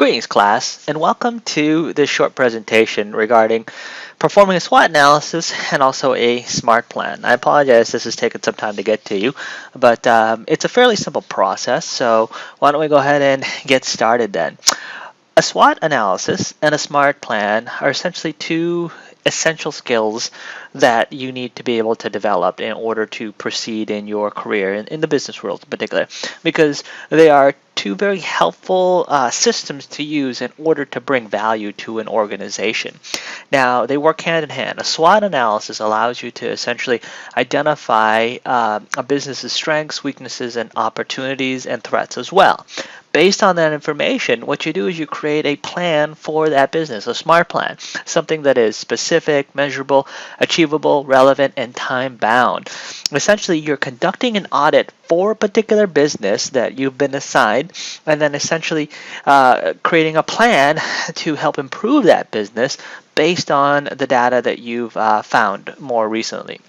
Greetings, class, and welcome to this short presentation regarding performing a SWOT analysis and also a SMART plan. I apologize, this has taken some time to get to you, but it's a fairly simple process, so why don't we go ahead and get started then. A SWOT analysis and a SMART plan are essentially two essential skills that you need to be able to develop in order to proceed in your career, in the business world in particular, because they are two very helpful systems to use in order to bring value to an organization. Now, they work hand in hand. A SWOT analysis allows you to essentially identify a business's strengths, weaknesses, and opportunities and threats as well. Based on that information, what you do is you create a plan for that business, a SMART plan, something that is specific, measurable, achievable, relevant, and time-bound. Essentially, you're conducting an audit for a particular business that you've been assigned, and then essentially creating a plan to help improve that business based on the data that you've found more recently.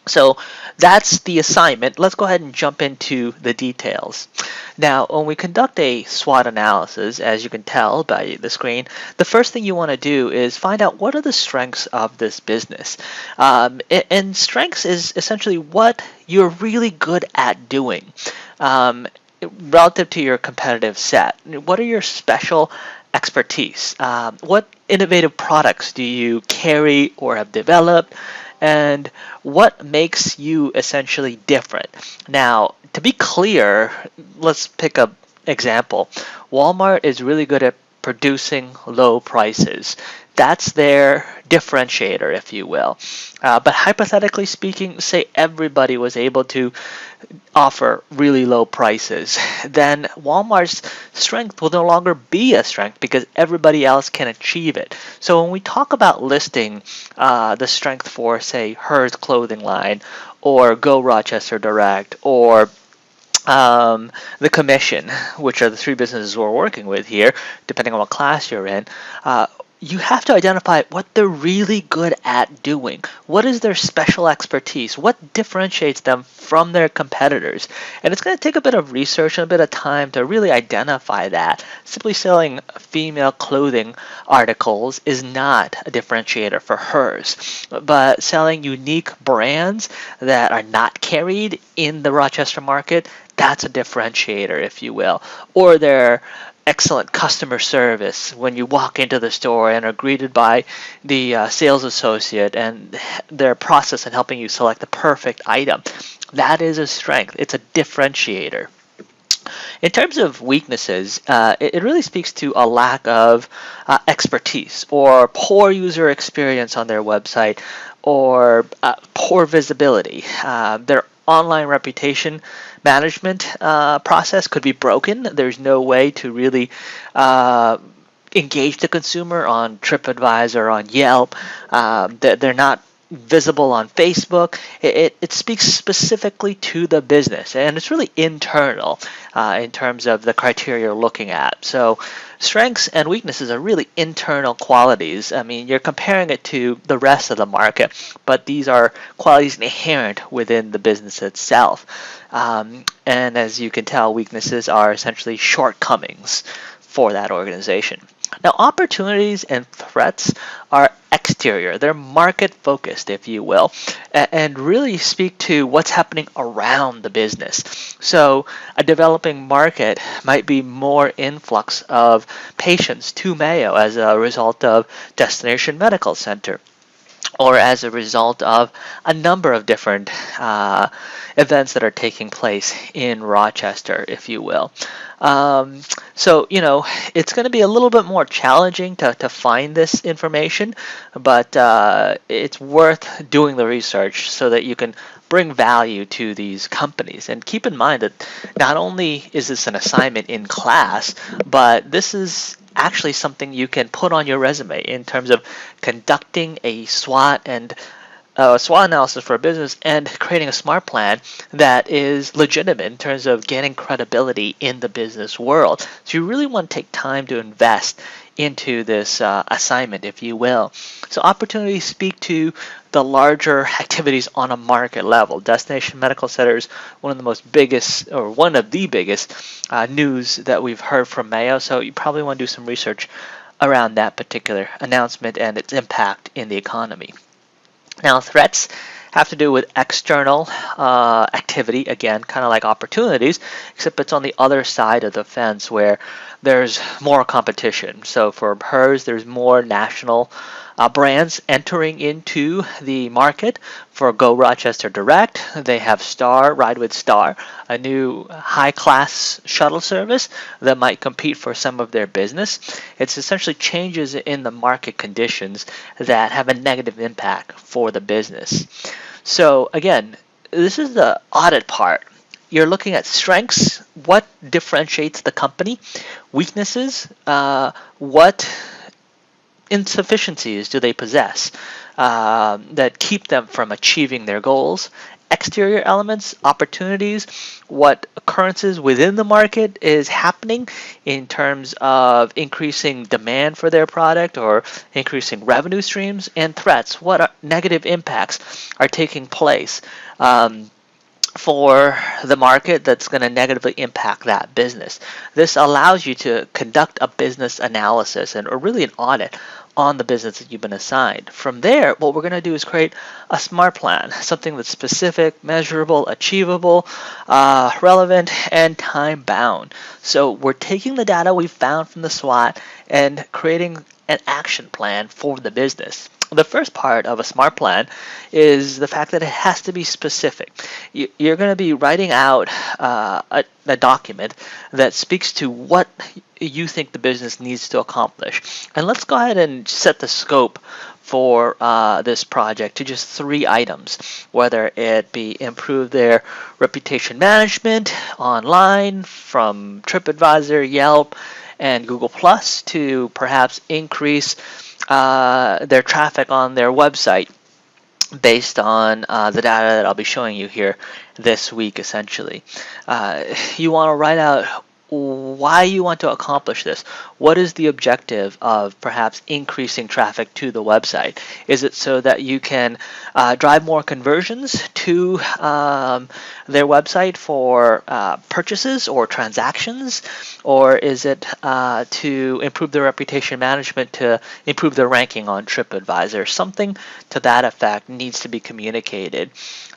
So that's the assignment. Let's go ahead and jump into the details. Now, when we conduct a SWOT analysis, as you can tell by the screen, the first thing you want to do is find out what are the strengths of this business. And strengths is essentially what you're really good at doing relative to your competitive set. What are your special expertise? What innovative products do you carry or have developed? And what makes you essentially different? Now, to be clear, let's pick an example. Walmart is really good at producing low prices. That's their differentiator, if you will. But hypothetically speaking, say everybody was able to offer really low prices, then Walmart's strength will no longer be a strength because everybody else can achieve it. So when we talk about listing the strength for, say, Hers clothing line, or Go Rochester Direct, or the commission, which are the three businesses we're working with here, depending on what class you're in, you have to identify what they're really good at doing. What is their special expertise? What differentiates them from their competitors? And it's going to take a bit of research and a bit of time to really identify that. Simply selling female clothing articles is not a differentiator for Hers, but selling unique brands that are not carried in the Rochester market, that's a differentiator, if you will. Or their excellent customer service when you walk into the store and are greeted by the sales associate and their process in helping you select the perfect item. That is a strength. It's a differentiator. In terms of weaknesses, it really speaks to a lack of expertise or poor user experience on their website or poor visibility. Their online reputation management process could be broken. There's no way to really engage the consumer on TripAdvisor, on Yelp. They're not visible on Facebook. It speaks specifically to the business, and it's really internal in terms of the criteria you're looking at. So strengths and weaknesses are really internal qualities. I mean, you're comparing it to the rest of the market, but these are qualities inherent within the business itself. And as you can tell, weaknesses are essentially shortcomings for that organization. Now, opportunities and threats are exterior. They're market focused, if you will, and really speak to what's happening around the business. So a developing market might be more influx of patients to Mayo as a result of Destination Medical Center, or as a result of a number of different events that are taking place in Rochester, if you will. So, it's going to be a little bit more challenging to find this information, but it's worth doing the research so that you can bring value to these companies. And keep in mind that not only is this an assignment in class, but this is actually something you can put on your resume in terms of conducting a SWOT and a SWOT analysis for a business and creating a smart plan that is legitimate in terms of gaining credibility in the business world. So you really want to take time to invest into this assignment, if you will. So opportunities speak to the larger activities on a market level. Destination medical centers, one of the most biggest, or one of the biggest news that we've heard from Mayo. So you probably want to do some research around that particular announcement and its impact in the economy. Now, threats have to do with external activity, again, kind of like opportunities, except it's on the other side of the fence where there's more competition. So for hers, there's more national brands entering into the market. For Go Rochester Direct, they have Star, Ride with Star, a new high-class shuttle service that might compete for some of their business. It's essentially changes in the market conditions that have a negative impact for the business. So again, this is the audit part. You're looking at strengths, what differentiates the company, weaknesses, what insufficiencies do they possess that keep them from achieving their goals, exterior elements, opportunities, what occurrences within the market is happening in terms of increasing demand for their product or increasing revenue streams, and threats, what negative impacts are taking place for the market that's going to negatively impact that business. This allows you to conduct a business analysis or really an audit on the business that you've been assigned. From there, what we're going to do is create a smart plan, something that's specific, measurable, achievable, relevant, and time bound. So we're taking the data we found from the SWOT and creating an action plan for the business. The first part of a smart plan is the fact that it has to be specific. You're going to be writing out a document that speaks to what you think the business needs to accomplish. And let's go ahead and set the scope for this project to just 3 items, whether it be improve their reputation management online from TripAdvisor, Yelp, and Google Plus to perhaps increase their traffic on their website based on the data that I'll be showing you here this week, essentially. You want to write out why you want to accomplish this. What is the objective of perhaps increasing traffic to the website? Is it so that you can drive more conversions to their website for purchases or transactions? Or is it to improve their reputation management, to improve their ranking on TripAdvisor? Something to that effect needs to be communicated.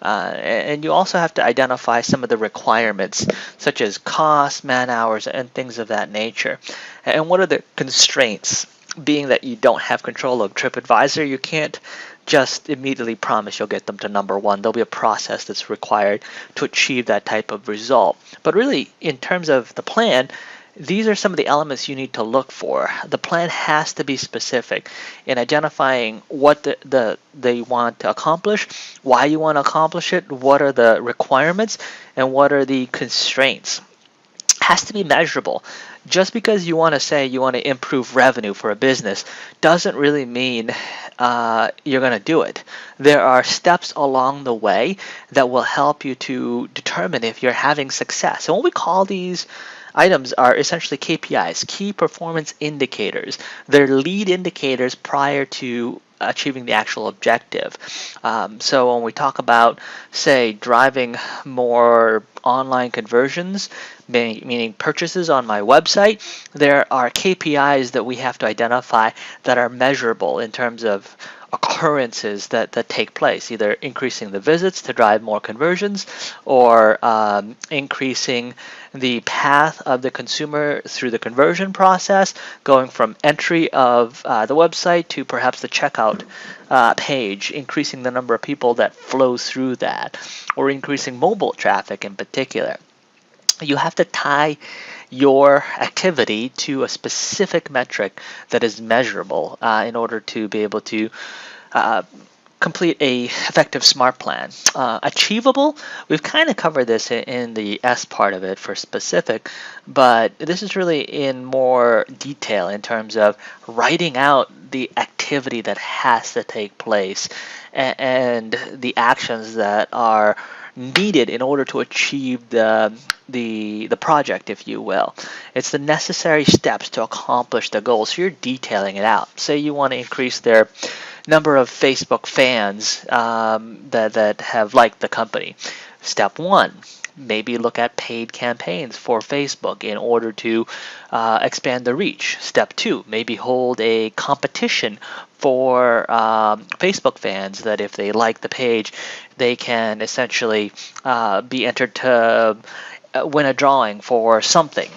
And you also have to identify some of the requirements, such as cost, man hours, and things of that nature. And what are the constraints? Being that you don't have control of TripAdvisor, you can't just immediately promise you'll get them to number 1. There'll be a process that's required to achieve that type of result. But really, in terms of the plan, these are some of the elements you need to look for. The plan has to be specific in identifying what they want to accomplish, why you want to accomplish it, what are the requirements, and what are the constraints. Has to be measurable. Just because you want to say you want to improve revenue for a business doesn't really mean you're going to do it. There are steps along the way that will help you to determine if you're having success. And what we call these items are essentially KPIs, key performance indicators. They're lead indicators prior to achieving the actual objective. So when we talk about, say, driving more online conversions, meaning purchases on my website, there are KPIs that we have to identify that are measurable in terms of occurrences that take place, either increasing the visits to drive more conversions or increasing the path of the consumer through the conversion process, going from entry of the website to perhaps the checkout page, increasing the number of people that flow through that, or increasing mobile traffic in particular. You have to tie your activity to a specific metric that is measurable in order to be able to complete a effective SMART plan. Achievable, we've kind of covered this in the S part of it for specific, but this is really in more detail in terms of writing out the activity that has to take place and the actions that are needed in order to achieve the project, if you will. It's the necessary steps to accomplish the goal. So you're detailing it out. Say you want to increase their number of Facebook fans that have liked the company. Step one, maybe look at paid campaigns for Facebook in order to expand the reach. Step two, maybe hold a competition for Facebook fans that if they like the page, they can essentially be entered to win a drawing for something.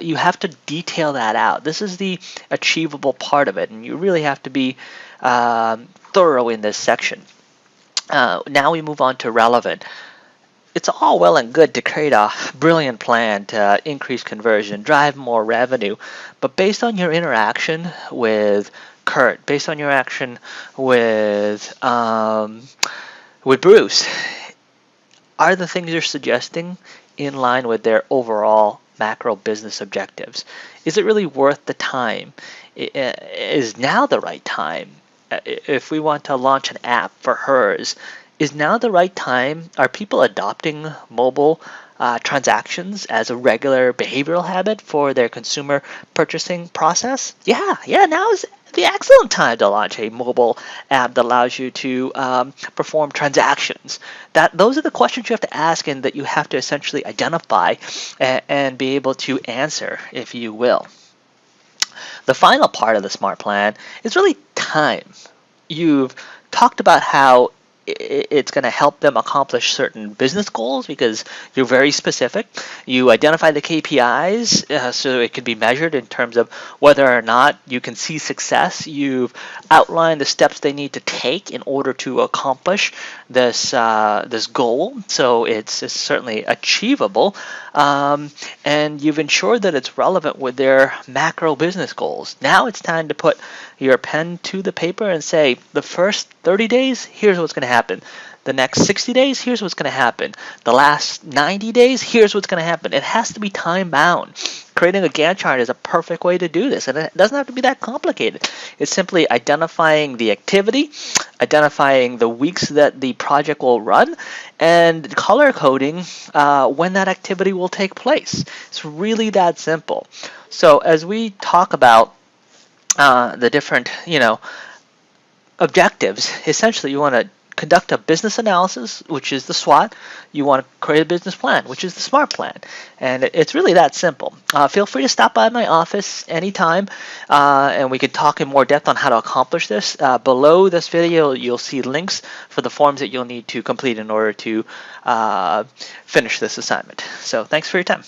You have to detail that out. This is the achievable part of it, and you really have to be thorough in this section. Now we move on to relevant. It's all well and good to create a brilliant plan to increase conversion, drive more revenue, but based on your interaction with Kurt, based on your action with Bruce, are the things you're suggesting in line with their overall macro business objectives? Is it really worth the time? Is now the right time? If we want to launch an app for hers, is now the right time? Are people adopting mobile transactions as a regular behavioral habit for their consumer purchasing process? Yeah, now is the excellent time to launch a mobile app that allows you to perform transactions. Those are the questions you have to ask and that you have to essentially identify and be able to answer, if you will. The final part of the SMART plan is really time. You've talked about how it's going to help them accomplish certain business goals because you're very specific. You identify the KPIs so it can be measured in terms of whether or not you can see success. You've outlined the steps they need to take in order to accomplish this goal, so it's certainly achievable. And you've ensured that it's relevant with their macro business goals. Now it's time to put your pen to the paper and say, the first 30 days, here's what's going to happen. The next 60 days, here's what's going to happen. The last 90 days, here's what's going to happen. It has to be time bound. Creating a Gantt chart is a perfect way to do this, and it doesn't have to be that complicated. It's simply identifying the activity, identifying the weeks that the project will run, and color coding when that activity will take place. It's really that simple. So as we talk about the different, objectives, essentially you want to conduct a business analysis, which is the SWOT. You want to create a business plan, which is the SMART plan. And it's really that simple. Feel free to stop by my office anytime, and we can talk in more depth on how to accomplish this. Below this video, you'll see links for the forms that you'll need to complete in order to finish this assignment. So thanks for your time.